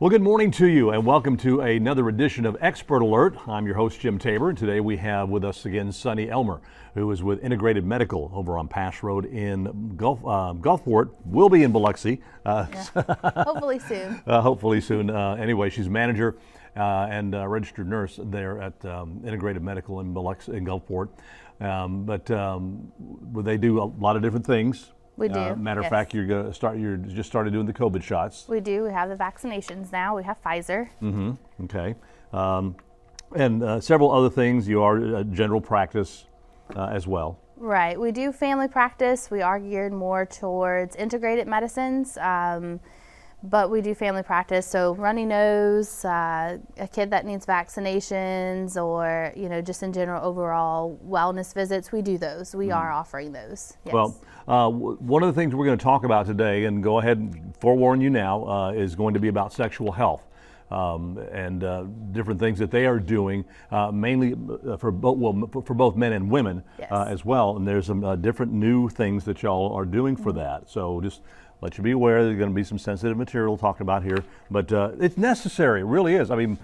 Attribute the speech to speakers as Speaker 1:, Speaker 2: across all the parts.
Speaker 1: Well, good morning to you and welcome to another edition of Expert Alert. I'm your host, Jim Tabor, and today we have with us again Sunny Elmer, who is with Integrated Medical over on Pass Road in Gulfport. Will be in Biloxi.
Speaker 2: Hopefully soon.
Speaker 1: Hopefully soon. Anyway, she's manager and registered nurse there at Integrated Medical in Biloxi, in Gulfport. They do a lot of different things.
Speaker 2: We do.
Speaker 1: Matter of fact, you're just started doing the COVID shots.
Speaker 2: We do. We have the vaccinations now. We have Pfizer.
Speaker 1: Mm-hmm. Okay. And several other things. You are a general practice as well.
Speaker 2: Right. We do family practice. We are geared more towards integrated medicines, but we do family practice. So runny nose, a kid that needs vaccinations, or just in general overall wellness visits, we do those. We are offering those. Yes.
Speaker 1: Well, one of the things we're going to talk about today, and go ahead and forewarn you now, is going to be about sexual health. And different things that they are doing, mainly for both men and women.
Speaker 2: Yes.
Speaker 1: As well. And there's some different new things that y'all are doing for that. So just let you be aware there's going to be some sensitive material talked about here, but it's necessary. It really is. I mean,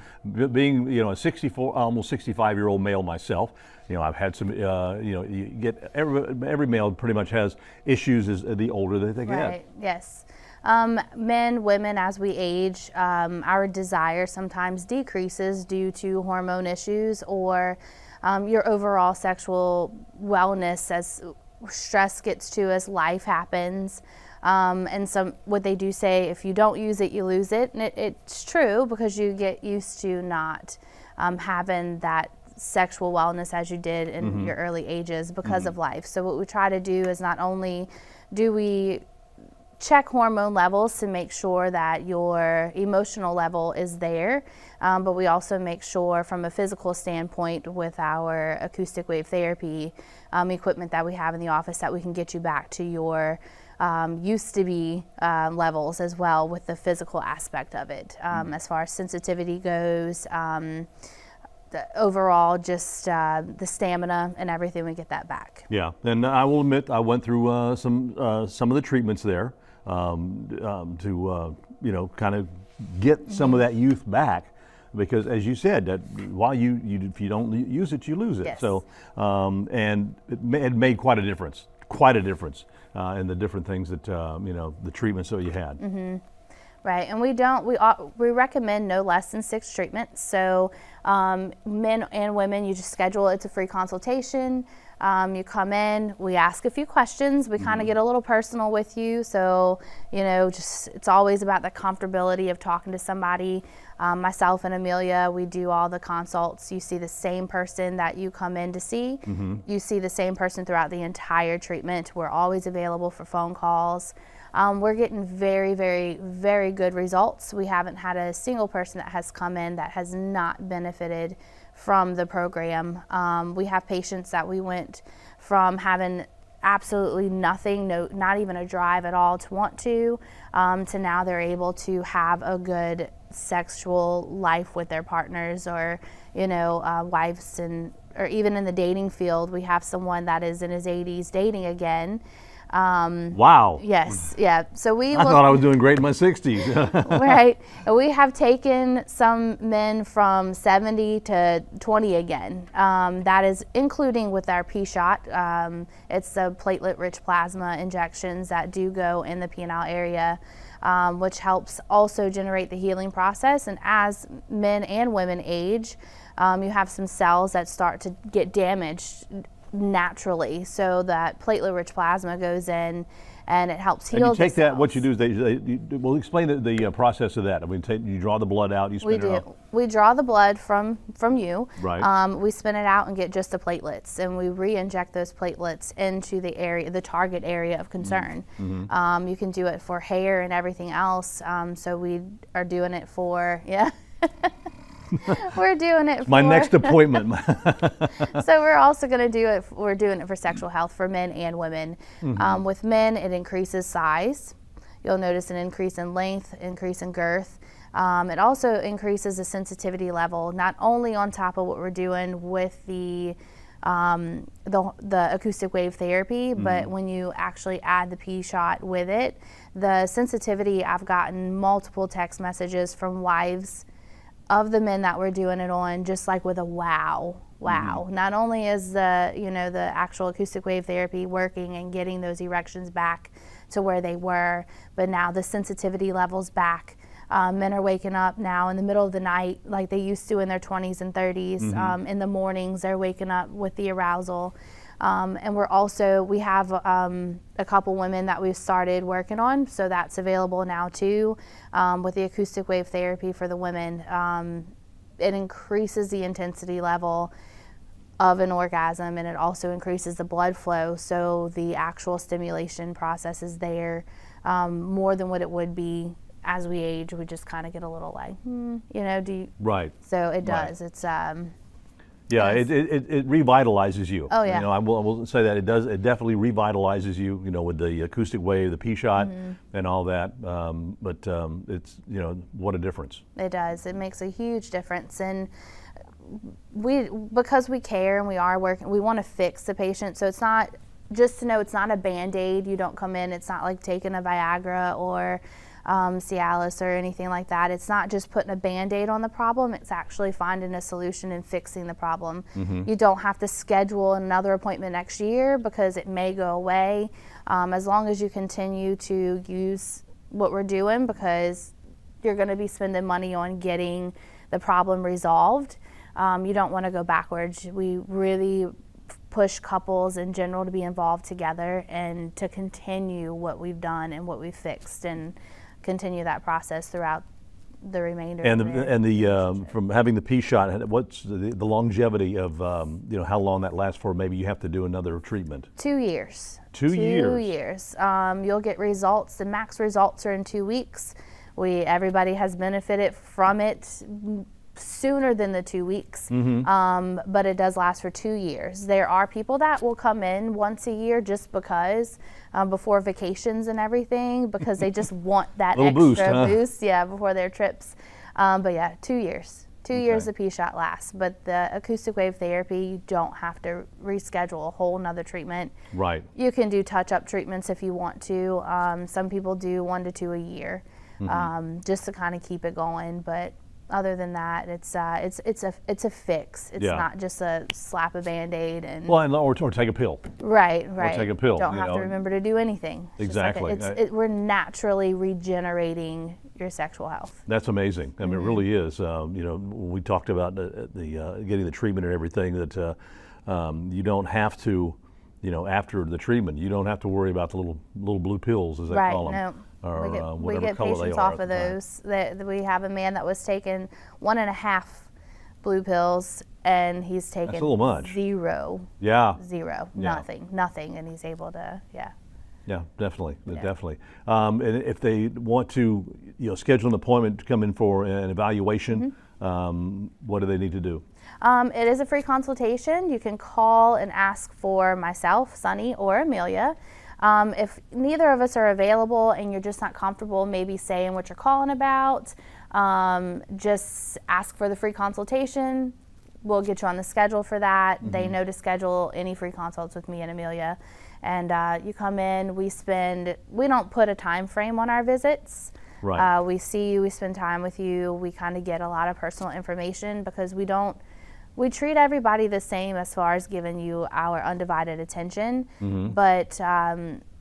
Speaker 1: being a 64, almost 65-year-old male myself, I've had some. You get every male pretty much has issues as the older that they get.
Speaker 2: Right. Yes. Men, women, as we age, our desire sometimes decreases due to hormone issues or your overall sexual wellness as stress gets to us, life happens. And what they do say, if you don't use it, you lose it. And it's true, because you get used to not having that sexual wellness as you did in your early ages because of life. So what we try to do is not only do we check hormone levels to make sure that your emotional level is there, but we also make sure from a physical standpoint with our acoustic wave therapy equipment that we have in the office that we can get you back to your used to be levels as well with the physical aspect of it. As far as sensitivity goes, the overall just the stamina and everything, we get that back.
Speaker 1: Yeah, and I will admit I went through some of the treatments there to kind of get some of that youth back, because as you said, that while if you don't use it, you lose it.
Speaker 2: Yes.
Speaker 1: So and it made quite a difference in the different things that the treatments that you had.
Speaker 2: Mm-hmm. Right, and we recommend no less than 6 treatments. So men and women, you just schedule. It's a free consultation. You come in, we ask a few questions. We kind of get a little personal with you. So it's always about the comfortability of talking to somebody. Myself and Amelia, we do all the consults. You see the same person that you come in to see. You see the same person throughout the entire treatment. We're always available for phone calls. We're getting very, very, very good results. We haven't had a single person that has come in that has not benefited from the program. We have patients that we went from having absolutely nothing, not even a drive at all to want to now they're able to have a good sexual life with their partners, or wives, or even in the dating field, we have someone that is in his 80s dating again.
Speaker 1: Wow.
Speaker 2: Yes. Yeah. So I
Speaker 1: thought I was doing great in my 60s.
Speaker 2: Right. We have taken some men from 70 to 20 again. That is including with our P-shot. It's the platelet-rich plasma injections that do go in the penile area, which helps also generate the healing process. And as men and women age, you have some cells that start to get damaged naturally, so that platelet-rich plasma goes in and it helps heal.
Speaker 1: And you take that. What you do is well, explain the process of that. I mean, you draw the blood out. You spin it out.
Speaker 2: We draw the blood from you.
Speaker 1: Right.
Speaker 2: We spin it out and get just the platelets, and we re-inject those platelets into the target area of concern. You can do it for hair and everything else. So we are doing it for We're doing it for
Speaker 1: my next appointment.
Speaker 2: So we're also going to do it. We're doing it for sexual health for men and women. With men, it increases size. You'll notice an increase in length, increase in girth. It also increases the sensitivity level, not only on top of what we're doing with the the acoustic wave therapy, but when you actually add the P shot with it, the sensitivity, I've gotten multiple text messages from wives of the men that we're doing it on, just like with a wow. Not only is the the actual acoustic wave therapy working and getting those erections back to where they were, but now the sensitivity levels back. Men are waking up now in the middle of the night like they used to in their 20s and 30s. In the mornings, they're waking up with the arousal. And we have a couple women that we've started working on, so that's available now too, with the acoustic wave therapy for the women. It increases the intensity level of an orgasm, and it also increases the blood flow, so the actual stimulation process is there more than what it would be. As we age, we just kind of get a little like, do you?
Speaker 1: Right.
Speaker 2: So it does.
Speaker 1: Right.
Speaker 2: It's
Speaker 1: yeah, it revitalizes you.
Speaker 2: Oh yeah.
Speaker 1: I will say that it does. It definitely revitalizes you. With the acoustic wave, the P shot, and all that. But it's what a difference.
Speaker 2: It does. It makes a huge difference, and because we care and we are working, we want to fix the patient. So it's not just to know it's not a Band-Aid. You don't come in. It's not like taking a Viagra or Cialis or anything like that. It's not just putting a Band-Aid on the problem. It's actually finding a solution and fixing the problem. You don't have to schedule another appointment next year because it may go away, as long as you continue to use what we're doing, because you're going to be spending money on getting the problem resolved. You don't want to go backwards. We really push couples in general to be involved together and to continue what we've done and what we've fixed, and continue that process throughout the remainder.
Speaker 1: And the from having the P shot, what's the longevity of how long that lasts for? Maybe you have to do another treatment.
Speaker 2: 2 years.
Speaker 1: 2 years.
Speaker 2: 2 years. You'll get results. The max results are in 2 weeks. Everybody has benefited from it sooner than the 2 weeks, but it does last for 2 years. There are people that will come in once a year just because, before vacations and everything, because they just want that extra boost, before their trips. But yeah, 2 years. 2 years the P shot lasts, but the acoustic wave therapy, you don't have to reschedule a whole nother treatment.
Speaker 1: Right.
Speaker 2: You can do touch-up treatments if you want to. Some people do 1 to 2 a year, just to kind of keep it going, but other than that, it's a fix. It's not just a slap a Band-Aid and
Speaker 1: or take a pill.
Speaker 2: Right.
Speaker 1: Or take a pill.
Speaker 2: Don't have to remember to do anything. It's
Speaker 1: Exactly.
Speaker 2: We're naturally regenerating your sexual health.
Speaker 1: That's amazing. I mean, it really is. We talked about the getting the treatment and everything. That you don't have to, after the treatment, you don't have to worry about the little blue pills, as they call them.
Speaker 2: No.
Speaker 1: Or
Speaker 2: we get patients off of those. We have a man that was taking 1.5 blue pills, and he's taken
Speaker 1: That's a little much.
Speaker 2: Zero.
Speaker 1: Yeah.
Speaker 2: Zero.
Speaker 1: Yeah.
Speaker 2: Nothing, and he's able to,
Speaker 1: Yeah, definitely. And if they want to, schedule an appointment to come in for an evaluation, what do they need to do?
Speaker 2: It is a free consultation. You can call and ask for myself, Sunny, or Amelia. If neither of us are available and you're just not comfortable maybe saying what you're calling about, just ask for the free consultation. We'll get you on the schedule for that. They know to schedule any free consults with me and Amelia. And you come in, we don't put a time frame on our visits.
Speaker 1: Right.
Speaker 2: We see you, we spend time with you, we kind of get a lot of personal information, because we treat everybody the same as far as giving you our undivided attention. But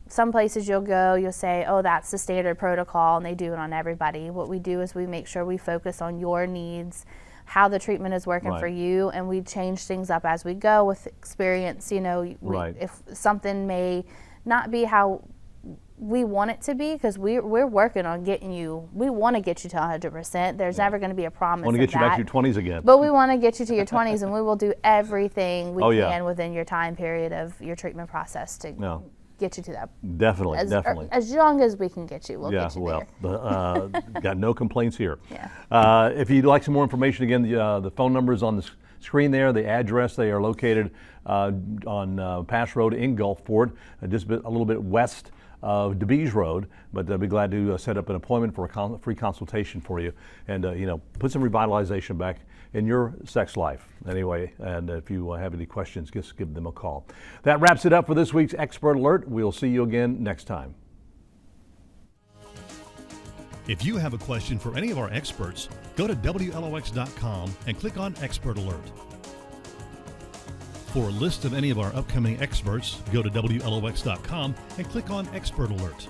Speaker 2: some places you'll say, oh, that's the standard protocol, and they do it on everybody. What we do is we make sure we focus on your needs, how the treatment is working for you, and we change things up as we go with experience. If something may not be how we want it to be, because we're working on we want to get you to 100%. There's never going to be a promise.
Speaker 1: Want to get you back to your 20s again.
Speaker 2: But we want to get you to your 20s, and we will do everything we can within your time period of your treatment process to get you to that.
Speaker 1: Definitely.
Speaker 2: As young as we can get you, we'll get you there.
Speaker 1: Got no complaints here.
Speaker 2: Yeah.
Speaker 1: If you'd like some more information, again, the phone number is on the screen there. The address, they are located on Pass Road in Gulfport, just a little bit west of DeBees Road, but I'll be glad to set up an appointment for a free consultation for you and, put some revitalization back in your sex life anyway. And if you have any questions, just give them a call. That wraps it up for this week's Expert Alert. We'll see you again next time.
Speaker 3: If you have a question for any of our experts, go to WLOX.com and click on Expert Alert. For a list of any of our upcoming experts, go to WLOX.com and click on Expert Alert.